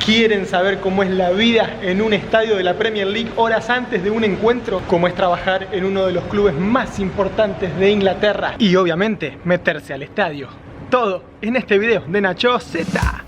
¿Quieren saber cómo es la vida en un estadio de la Premier League horas antes de un encuentro? ¿Cómo es trabajar en uno de los clubes más importantes de Inglaterra? Y obviamente meterse al estadio. Todo en este video de Nacho Z.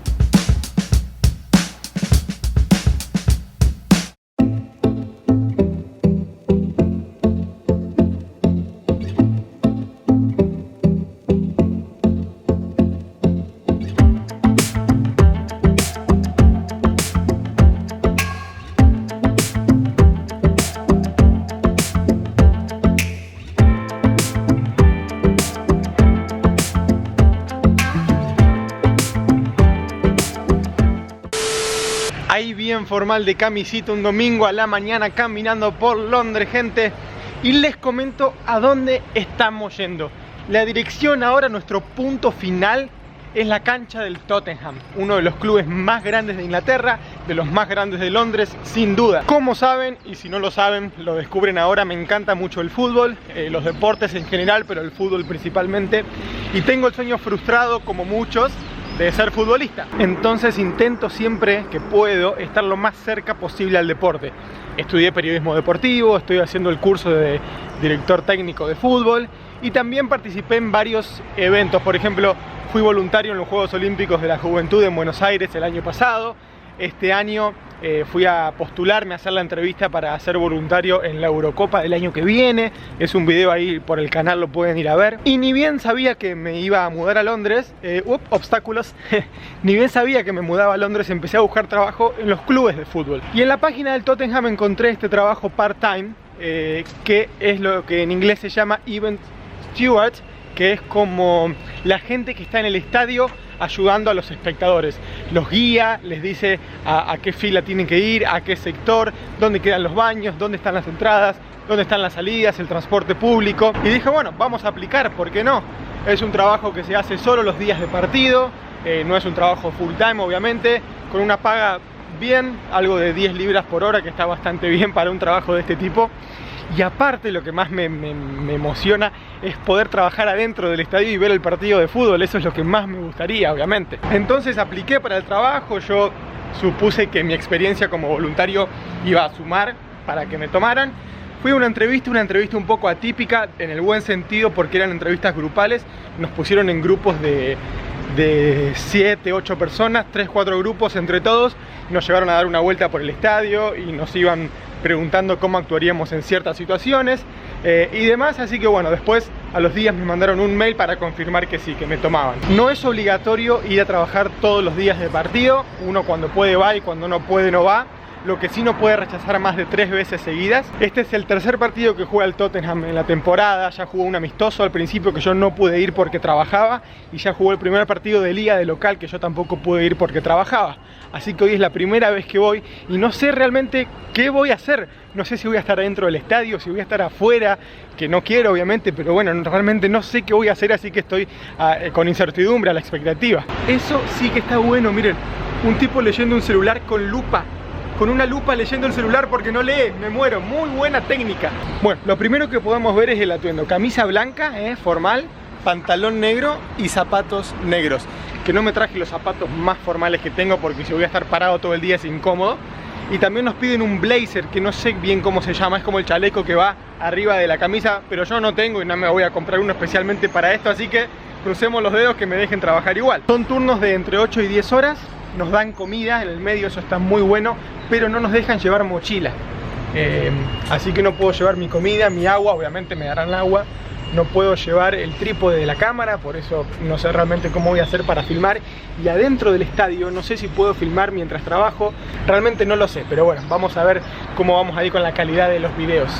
Ahí bien formal de camisita un domingo a la mañana caminando por Londres, gente. Y les comento a dónde estamos yendo. La dirección ahora, nuestro punto final, es la cancha del Tottenham, uno de los clubes más grandes de Inglaterra, de los más grandes de Londres, sin duda. Como saben, y si no lo saben, lo descubren ahora, me encanta mucho el fútbol, los deportes en general, pero el fútbol principalmente. Y tengo el sueño frustrado, como muchos, de ser futbolista. Entonces intento siempre que puedo estar lo más cerca posible al deporte. Estudié periodismo deportivo, estoy haciendo el curso de director técnico de fútbol y también participé en varios eventos. Por ejemplo, fui voluntario en los Juegos Olímpicos de la Juventud en Buenos Aires el año pasado. Este año fui a postularme a hacer la entrevista para ser voluntario en la Eurocopa del año que viene. Es un video ahí por el canal, lo pueden ir a ver. Y ni bien sabía que me iba a mudar a Londres, obstáculos, ni bien sabía que me mudaba a Londres, empecé a buscar trabajo en los clubes de fútbol. Y en la página del Tottenham encontré este trabajo part-time, que es lo que en inglés se llama Event Steward, que es como la gente que está en el estadio ayudando a los espectadores. Los guía, les dice a qué fila tienen que ir, a qué sector, dónde quedan los baños, dónde están las entradas, dónde están las salidas, el transporte público. Y dije, bueno, vamos a aplicar, ¿por qué no? Es un trabajo que se hace solo los días de partido, no es un trabajo full time obviamente, con una paga bien, algo de 10 libras por hora, que está bastante bien para un trabajo de este tipo. Y aparte, lo que más me emociona es poder trabajar adentro del estadio y ver el partido de fútbol. Eso es lo que más me gustaría, obviamente. Entonces apliqué para el trabajo. Yo supuse que mi experiencia como voluntario iba a sumar para que me tomaran. Fui a una entrevista un poco atípica, en el buen sentido, porque eran entrevistas grupales. Nos pusieron en grupos de 7, 8 personas, 3, 4 grupos entre todos. Nos llevaron a dar una vuelta por el estadio y nos iban preguntando cómo actuaríamos en ciertas situaciones y demás. Así que bueno, después a los días me mandaron un mail para confirmar que sí, que me tomaban. No es obligatorio ir a trabajar todos los días de partido. Uno cuando puede va y cuando no puede no va. Lo que sí no puede rechazar más de 3 veces seguidas. Este es el tercer partido que juega el Tottenham en la temporada. Ya jugó un amistoso al principio que yo no pude ir porque trabajaba. Y ya jugó el primer partido de liga de local que yo tampoco pude ir porque trabajaba. Así que hoy es la primera vez que voy y no sé realmente qué voy a hacer. No sé si voy a estar dentro del estadio, si voy a estar afuera, que no quiero obviamente, pero bueno, realmente no sé qué voy a hacer, así que estoy con incertidumbre, a la expectativa. Eso sí que está bueno, miren, un tipo leyendo un celular con lupa. Con una lupa leyendo el celular porque no lee, me muero, muy buena técnica. Bueno, lo primero que podemos ver es el atuendo. Camisa blanca, formal, pantalón negro y zapatos negros. Que no me traje los zapatos más formales que tengo porque si voy a estar parado todo el día es incómodo. Y también nos piden un blazer que no sé bien cómo se llama, es como el chaleco que va arriba de la camisa, pero yo no tengo y no me voy a comprar uno especialmente para esto, así que crucemos los dedos que me dejen trabajar igual. Son turnos de entre 8 y 10 horas. Nos dan comida en el medio, eso está muy bueno, pero no nos dejan llevar mochila. Así que no puedo llevar mi comida, mi agua, obviamente me darán agua. No puedo llevar el trípode de la cámara, por eso no sé realmente cómo voy a hacer para filmar. Y adentro del estadio no sé si puedo filmar mientras trabajo, realmente no lo sé. Pero bueno, vamos a ver cómo vamos ahí con la calidad de los videos.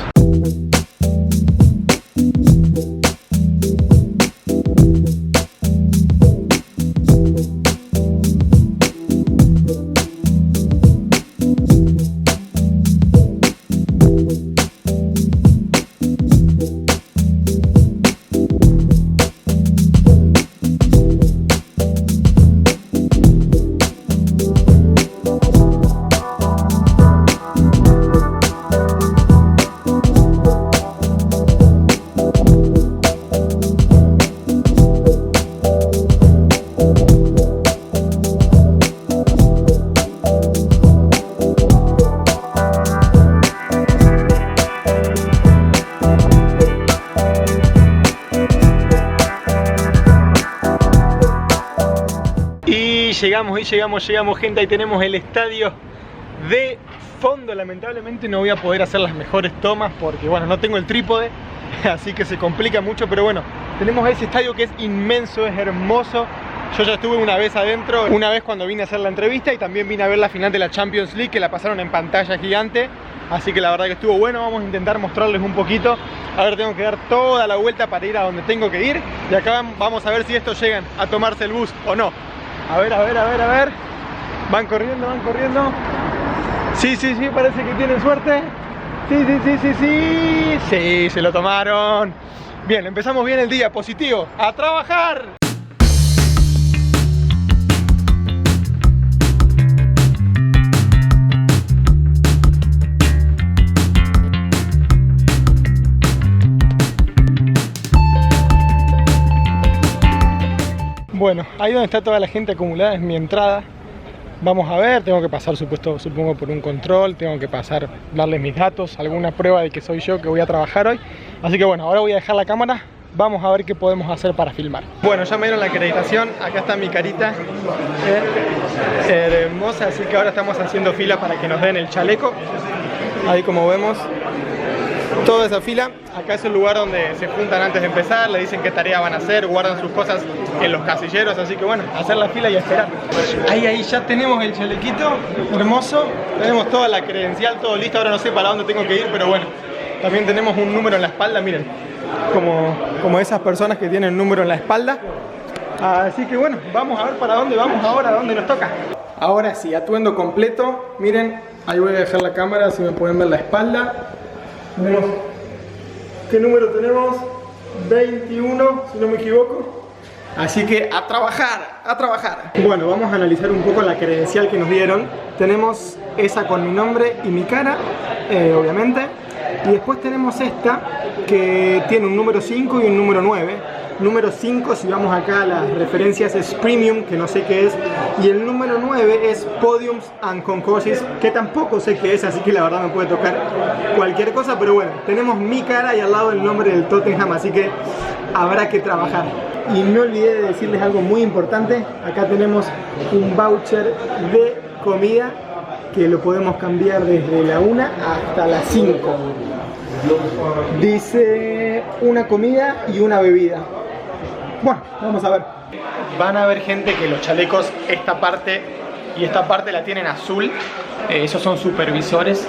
llegamos gente, ahí tenemos el estadio de fondo. Lamentablemente no voy a poder hacer las mejores tomas porque bueno, no tengo el trípode, así que se complica mucho, pero bueno, tenemos ese estadio que es inmenso, es hermoso. Yo ya estuve una vez adentro, una vez cuando vine a hacer la entrevista, y también vine a ver la final de la Champions League, que la pasaron en pantalla gigante, así que la verdad que estuvo bueno. Vamos a intentar mostrarles un poquito. A ver, tengo que dar toda la vuelta para ir a donde tengo que ir, y acá vamos a ver si estos llegan a tomarse el bus o no. A ver. Van corriendo. Sí, parece que tienen suerte. Sí, se lo tomaron. Bien, empezamos bien el día, positivo. ¡A trabajar! Bueno, ahí donde está toda la gente acumulada es mi entrada. Vamos a ver, tengo que pasar supongo por un control, tengo que pasar, darles mis datos, alguna prueba de que soy yo que voy a trabajar hoy. Así que bueno, ahora voy a dejar la cámara, vamos a ver qué podemos hacer para filmar. Bueno, ya me dieron la acreditación, acá está mi carita hermosa, así que ahora estamos haciendo fila para que nos den el chaleco. Ahí como vemos, toda esa fila. Acá es el lugar donde se juntan antes de empezar, le dicen qué tarea van a hacer, guardan sus cosas en los casilleros, así que bueno, hacer la fila y a esperar. Ahí ya tenemos el chalequito, hermoso, tenemos toda la credencial, todo listo. Ahora no sé para dónde tengo que ir, pero bueno, también tenemos un número en la espalda, miren, como esas personas que tienen un número en la espalda. Así que bueno, vamos a ver para dónde vamos ahora, dónde nos toca. Ahora sí, atuendo completo, miren, ahí voy a dejar la cámara, si me pueden ver la espalda. Tenemos, ¿qué número tenemos? 21, si no me equivoco. Así que a trabajar, a trabajar. Bueno, vamos a analizar un poco la credencial que nos dieron. Tenemos esa con mi nombre y mi cara, obviamente. Y después tenemos esta que tiene un número 5 y un número 9. Número 5, si vamos acá a las referencias, es Premium, que no sé qué es. Y el número 9 es Podiums and Concourses, que tampoco sé qué es, así que la verdad me puede tocar cualquier cosa. Pero bueno, tenemos mi cara y al lado el nombre del Tottenham, así que habrá que trabajar. Y me olvidé de decirles algo muy importante. Acá tenemos un voucher de comida que lo podemos cambiar desde la 1 hasta las 5. Dice una comida y una bebida. Bueno, vamos a ver. Van a ver, gente, que los chalecos, esta parte y esta parte la tienen azul. Esos son supervisores,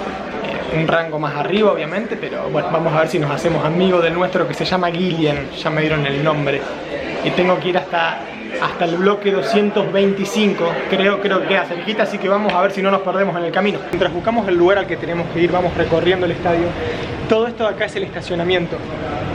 un rango más arriba obviamente, pero bueno, vamos a ver si nos hacemos amigos del nuestro, que se llama Gillian, ya me dieron el nombre. Y tengo que ir hasta el bloque 225, creo que queda cerquita, así que vamos a ver si no nos perdemos en el camino. Mientras buscamos el lugar al que tenemos que ir, vamos recorriendo el estadio. Todo esto de acá es el estacionamiento,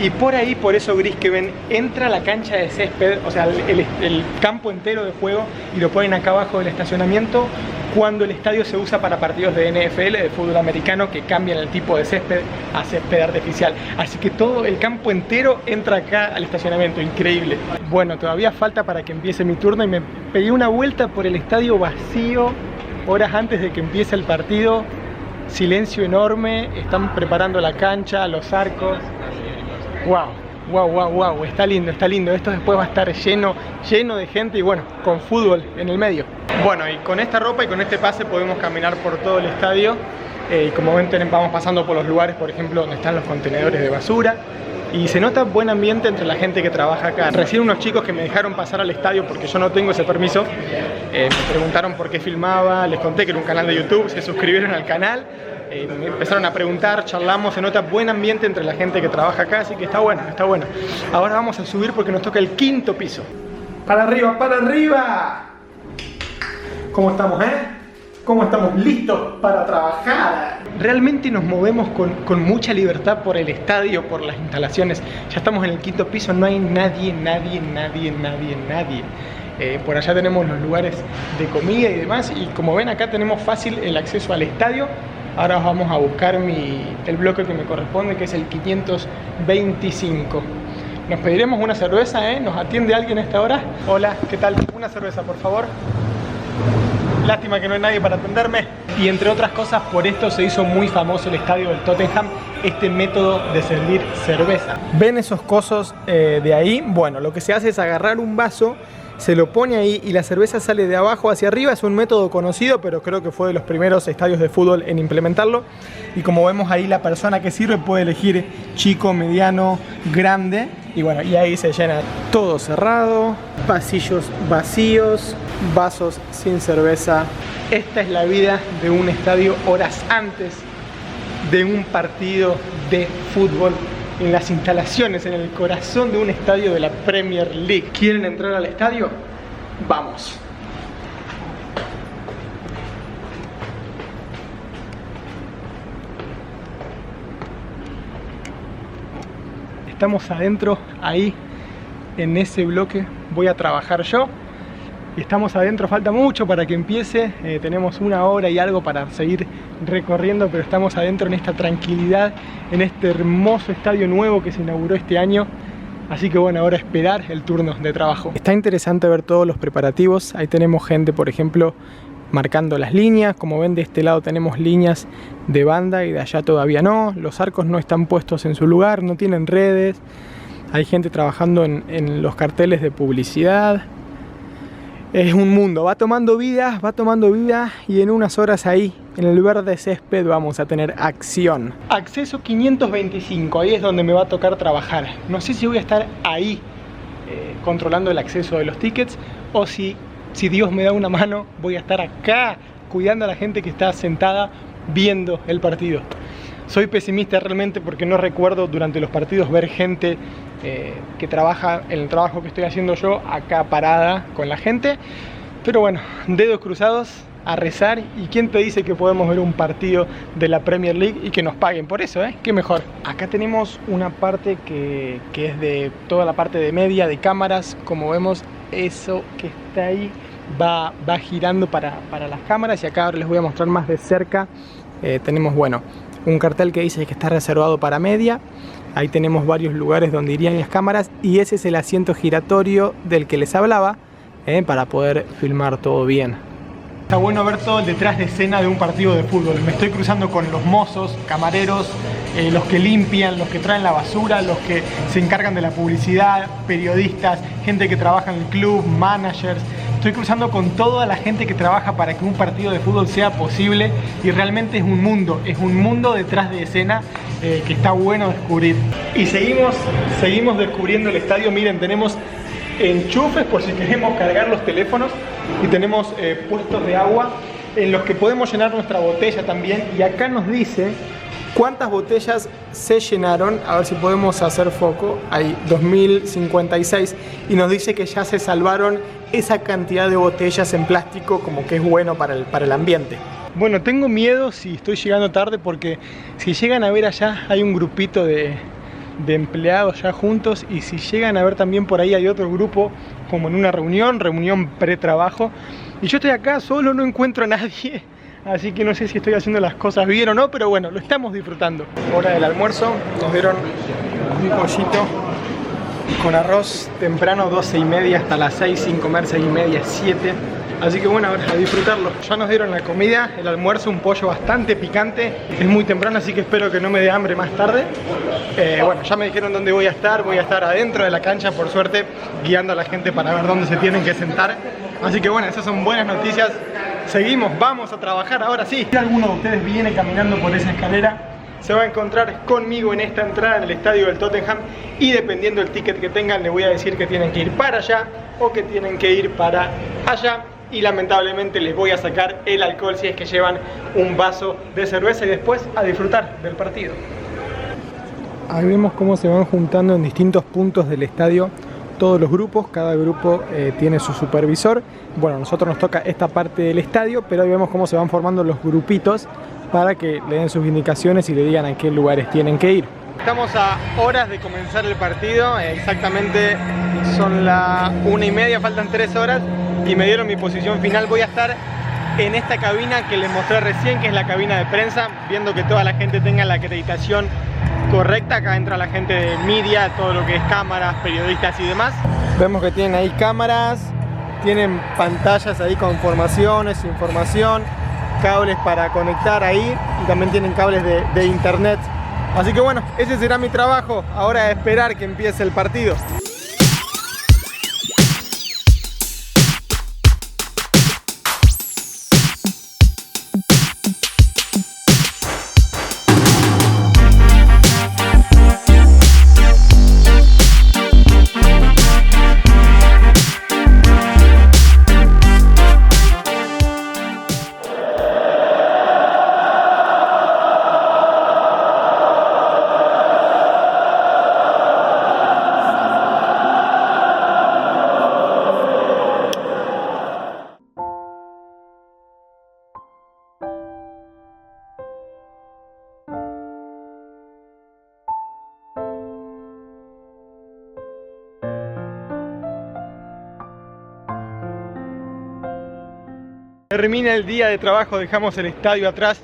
y por ahí, por eso gris que ven, entra la cancha de césped, o sea, el campo entero de juego, y lo ponen acá abajo del estacionamiento cuando el estadio se usa para partidos de NFL, de fútbol americano, que cambian el tipo de césped a césped artificial. Así que todo el campo entero entra acá al estacionamiento, increíble. Bueno, todavía falta para que empiece mi turno y me pegué una vuelta por el estadio vacío horas antes de que empiece el partido. Silencio enorme, están preparando la cancha, los arcos. Wow, está lindo. Esto después va a estar lleno de gente y bueno, con fútbol en el medio. Bueno, y con esta ropa y con este pase podemos caminar por todo el estadio. Y como ven, vamos pasando por los lugares, por ejemplo, donde están los contenedores de basura. Y se nota buen ambiente entre la gente que trabaja acá. Recién unos chicos que me dejaron pasar al estadio porque yo no tengo ese permiso, me preguntaron por qué filmaba, les conté que era un canal de YouTube, se suscribieron al canal, me empezaron a preguntar, charlamos, se nota buen ambiente entre la gente que trabaja acá, así que está bueno. Ahora vamos a subir porque nos toca el 5.º piso. ¡Para arriba, para arriba! ¿Cómo estamos, ¿Cómo estamos listos para trabajar? Realmente nos movemos con mucha libertad por el estadio, por las instalaciones. Ya estamos en el 5.º piso, no hay nadie. Por allá tenemos los lugares de comida y demás. Y como ven, acá tenemos fácil el acceso al estadio. Ahora vamos a buscar el bloque que me corresponde, que es el 525. Nos pediremos una cerveza, ¿Nos atiende alguien a esta hora? Hola, ¿qué tal? Una cerveza, por favor. Lástima que no hay nadie para atenderme. Y entre otras cosas, por esto se hizo muy famoso el estadio del Tottenham, este método de servir cerveza. ¿Ven esos cosos de ahí? Bueno, lo que se hace es agarrar un vaso se lo pone ahí y la cerveza sale de abajo hacia arriba. Es un método conocido, pero creo que fue de los primeros estadios de fútbol en implementarlo. Y como vemos ahí, la persona que sirve puede elegir chico, mediano, grande. Y bueno, y ahí se llena todo cerrado, pasillos vacíos, vasos sin cerveza. Esta es la vida de un estadio horas antes de un partido de fútbol, en las instalaciones, en el corazón de un estadio de la Premier League. ¿Quieren entrar al estadio? Vamos. Estamos adentro, ahí en ese bloque voy a trabajar yo. Y estamos adentro, falta mucho para que empiece, tenemos 1 hora y algo para seguir recorriendo, pero estamos adentro en esta tranquilidad, en este hermoso estadio nuevo que se inauguró este año. Así que bueno, ahora esperar el turno de trabajo. Está interesante ver todos los preparativos. Ahí tenemos gente, por ejemplo, marcando las líneas. Como ven, de este lado tenemos líneas de banda y de allá todavía no. Los arcos no están puestos en su lugar, no tienen redes. Hay gente trabajando en los carteles de publicidad. Es un mundo, va tomando vida y en unas horas ahí, en el verde césped, vamos a tener acción. Acceso 525, ahí es donde me va a tocar trabajar. No sé si voy a estar ahí controlando el acceso de los tickets o si Dios me da una mano, voy a estar acá cuidando a la gente que está sentada viendo el partido. Soy pesimista realmente porque no recuerdo durante los partidos ver gente que trabaja en el trabajo que estoy haciendo yo acá parada con la gente. Pero bueno, dedos cruzados, a rezar. ¿Y quién te dice que podemos ver un partido de la Premier League y que nos paguen por eso, qué mejor? Acá tenemos una parte que es de toda la parte de media, de cámaras. Como vemos, eso que está ahí va girando para las cámaras. Y acá ahora les voy a mostrar más de cerca. Tenemos, bueno, un cartel que dice que está reservado para media. Ahí tenemos varios lugares donde irían las cámaras y ese es el asiento giratorio del que les hablaba, para poder filmar todo bien. Está bueno ver todo el detrás de escena de un partido de fútbol. Me estoy cruzando con los mozos, camareros, los que limpian, los que traen la basura, los que se encargan de la publicidad, periodistas, gente que trabaja en el club, managers. Estoy cruzando con toda la gente que trabaja para que un partido de fútbol sea posible y realmente es un mundo detrás de escena que está bueno descubrir. Y seguimos descubriendo el estadio. Miren, tenemos enchufes por si queremos cargar los teléfonos y tenemos puestos de agua en los que podemos llenar nuestra botella también. Y acá nos dice cuántas botellas se llenaron. A ver si podemos hacer foco. Hay 2056 y nos dice que ya se salvaron esa cantidad de botellas en plástico, como que es bueno para el ambiente. Bueno, tengo miedo si estoy llegando tarde porque si llegan a ver allá hay un grupito de empleados ya juntos y si llegan a ver también por ahí hay otro grupo como en una reunión pre-trabajo y yo estoy acá solo, no encuentro a nadie, así que no sé si estoy haciendo las cosas bien o no, pero bueno, lo estamos disfrutando. Hora del almuerzo, nos dieron un pollito con arroz temprano, 12:30 hasta las 6, sin comer 6:30, 7. Así que bueno, ahora a disfrutarlo. Ya nos dieron la comida, el almuerzo, un pollo bastante picante. Es muy temprano, así que espero que no me dé hambre más tarde. Bueno, ya me dijeron dónde voy a estar adentro de la cancha, por suerte, guiando a la gente para ver dónde se tienen que sentar. Así que bueno, esas son buenas noticias. Seguimos, vamos a trabajar ahora sí. Si alguno de ustedes viene caminando por esa escalera, se va a encontrar conmigo en esta entrada en el estadio del Tottenham y dependiendo del ticket que tengan, le voy a decir que tienen que ir para allá o que tienen que ir para allá. Y lamentablemente les voy a sacar el alcohol si es que llevan un vaso de cerveza y después a disfrutar del partido. Ahí vemos cómo se van juntando en distintos puntos del estadio todos los grupos, cada grupo tiene su supervisor. Bueno, a nosotros nos toca esta parte del estadio, pero ahí vemos cómo se van formando los grupitos para que le den sus indicaciones y le digan a qué lugares tienen que ir. Estamos a horas de comenzar el partido, exactamente son las 1:30, faltan 3 horas y me dieron mi posición final. Voy a estar en esta cabina que les mostré recién, que es la cabina de prensa, viendo que toda la gente tenga la acreditación correcta. Acá entra la gente de media, todo lo que es cámaras, periodistas y demás. Vemos que tienen ahí cámaras, tienen pantallas ahí con formaciones, información, cables para conectar ahí y también tienen cables de internet. Así que bueno, ese será mi trabajo, ahora esperar que empiece el partido. Termina el día de trabajo, dejamos el estadio atrás.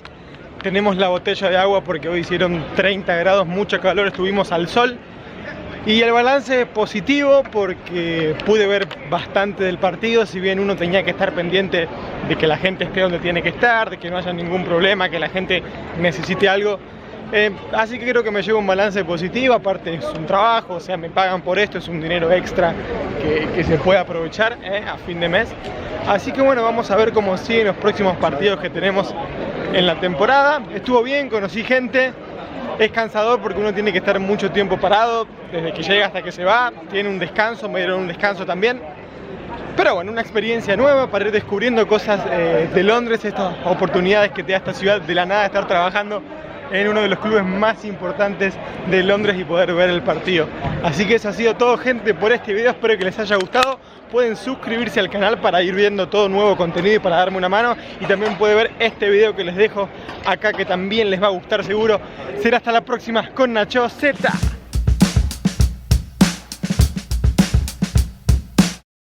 Tenemos la botella de agua porque hoy hicieron 30 grados, mucho calor, estuvimos al sol. Y el balance es positivo porque pude ver bastante del partido, si bien uno tenía que estar pendiente de que la gente esté donde tiene que estar, de que no haya ningún problema, que la gente necesite algo. Así que creo que me llevo un balance positivo, aparte es un trabajo, o sea, me pagan por esto, es un dinero extra que se puede aprovechar a fin de mes. Así que bueno, vamos a ver cómo siguen los próximos partidos que tenemos en la temporada. Estuvo bien, conocí gente. Es cansador porque uno tiene que estar mucho tiempo parado, desde que llega hasta que se va. Tiene un descanso, me dieron un descanso también. Pero bueno, una experiencia nueva para ir descubriendo cosas de Londres, estas oportunidades que te da esta ciudad de la nada, estar trabajando en uno de los clubes más importantes de Londres y poder ver el partido. Así que eso ha sido todo, gente, por este video. Espero que les haya gustado. Pueden suscribirse al canal para ir viendo todo nuevo contenido y para darme una mano. Y también pueden ver este video que les dejo acá, que también les va a gustar seguro. Será hasta la próxima con Nacho Z.